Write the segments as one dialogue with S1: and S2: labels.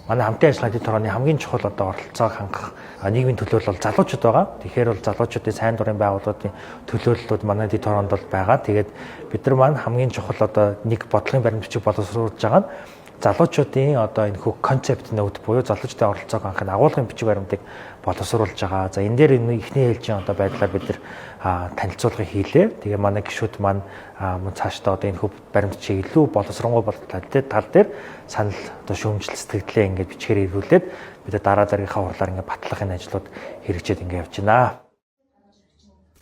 S1: Манай хамтын ажиллагааны төрөний хамгийн чухал оролцоог хангах нийгмийн төлөөлөл бол залуучууд байгаа. Тэгэхээр бол залуучуудын сайн дурын байгууллагын төлөөллүүд манай дэд хороонд бол байгаа. Тэгээд бид нар маань хамгийн чухал нэг бодлогын баримтчиг боловсруулж байгаа нь залуучуудын энэ хүү концепт нөт буюу залуучуудын оролцоог хангах агуулгын бичиг баримтыг боловсруулж байгаа. За энэ дээр эхний ээлжийн байдлаар бид нар танилцуулга хийлээ. Тэгээ манай гишүүд маань цаашдаа энэ хүү баримтчийг илүү боловсронгуй тал дээр санал шүүмжил сэтгэлдээ ингээд бичгээр ирүүлээд бид дараа дараагийнхаа хурлаар ингээд батлах энэ ажлууд хэрэгжээд ингээд явж байна.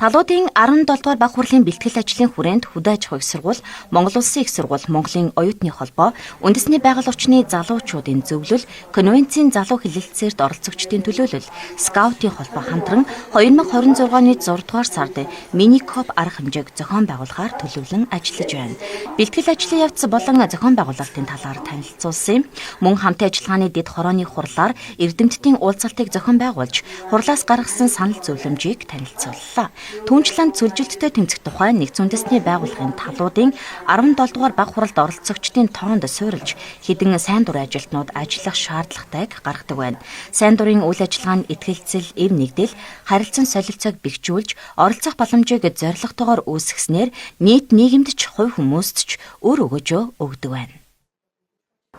S2: Талуудын 17 дугаар баг хурлын бэлтгэл ажлын хүрээнд Хөдөө аж ахуйн их сургууль, Монгол Улсын их сургууль, Монголын оюутны холбоо, үндэсний байгаль орчны залуучуудын зөвлөл, конвенцийн залуу хэлэлцээрт оролцогчдын төлөөлөл, скаутын холбоо хамтран 2026 оны 6 дугаар сард Миникоп арга хэмжээг зохион байгуулахаар төлөвлөн ажиллаж байна. Бэлтгэл ажлын явц болон зохион байгуулалтын талаар танилцуулсан юм. Мөн хамтын ажиллагааны дэд хорооны хурлаар эрдэмтдийн уулзалтыг зохион байгуулж, хурлаас гаргасан санал зөвлөмжийг танилцууллаа. Түүнчлэн цөлжилттэй тэмцэх тухай нэгдсэн үндэсний байгууллагын талуудын 17 дугаар баг хуралд оролцогчдын тоонд суурилж хэдэн сайн дурын ажилтнууд ажиллах шаардлагатайг гаргадаг байна. Сайн дурын үйл ажиллагаа нь итгэлцэл, эв нэгдэл, харилцан солилцоог бэхжүүлж, оролцох боломжийг зорилготойгоор үүсгэснээр нийт нийгэмд ч хувь хүмүүст ч өр өгөөжөө өгдөг байна.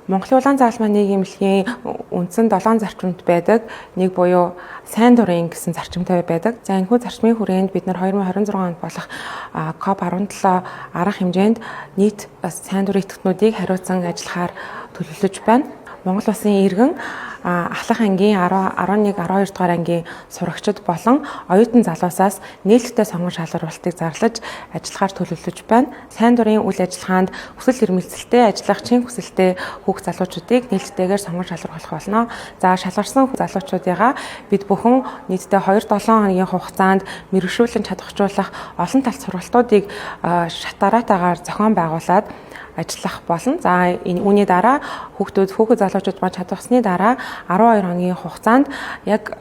S3: Монголын улаан заалмай нийгэмлэгийн үндсэн 7 зарчимд байдаг. Нэг буюу сайн дурын гэсэн зарчимтай байдаг. За энэхүү зарчмын хүрээнд бид нар 2026 онд болох COP17 арга хэмжээнд нийт сайн дурын идэвхтнүүдийг хариуцсан ажиллахаар төлөвлөж байна. Монгол Улсын иргэн ахлах ангийн 11, 12 дугаар ангийн сурагчид болон оюутан залуусаас нээлттэй сонгон шалгаруулалтыг зарлаж ажиллахаар төлөвлөж байна. Сайн дурын үйл ажиллагаанд хүсэл эрмэлзэлтэй ажиллах чин хүсэлтэй хүүхд залуучуудыг нээлттэйгээр сонгон шалгаруулах болно. За шалгарсан залуучуудыгаа бид бүхэн нийтдээ 2-7 хоногийн хугацаанд мэргэшүүлэн чадваржуулах олон талт сургалтуудыг шатараатаагаар зохион байгуулад ажиллах болно. За үүний дараа хүүхд залуучууд маань чадварсны дараа 12 хоногийн хугацаанд яг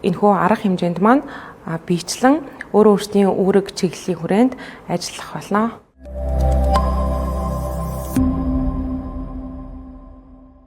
S3: энэхүү арга хэмжээнд маань биечлэн өөрийн өөрсдийн үүрэг чиглэлийн хүрээнд ажиллах болно.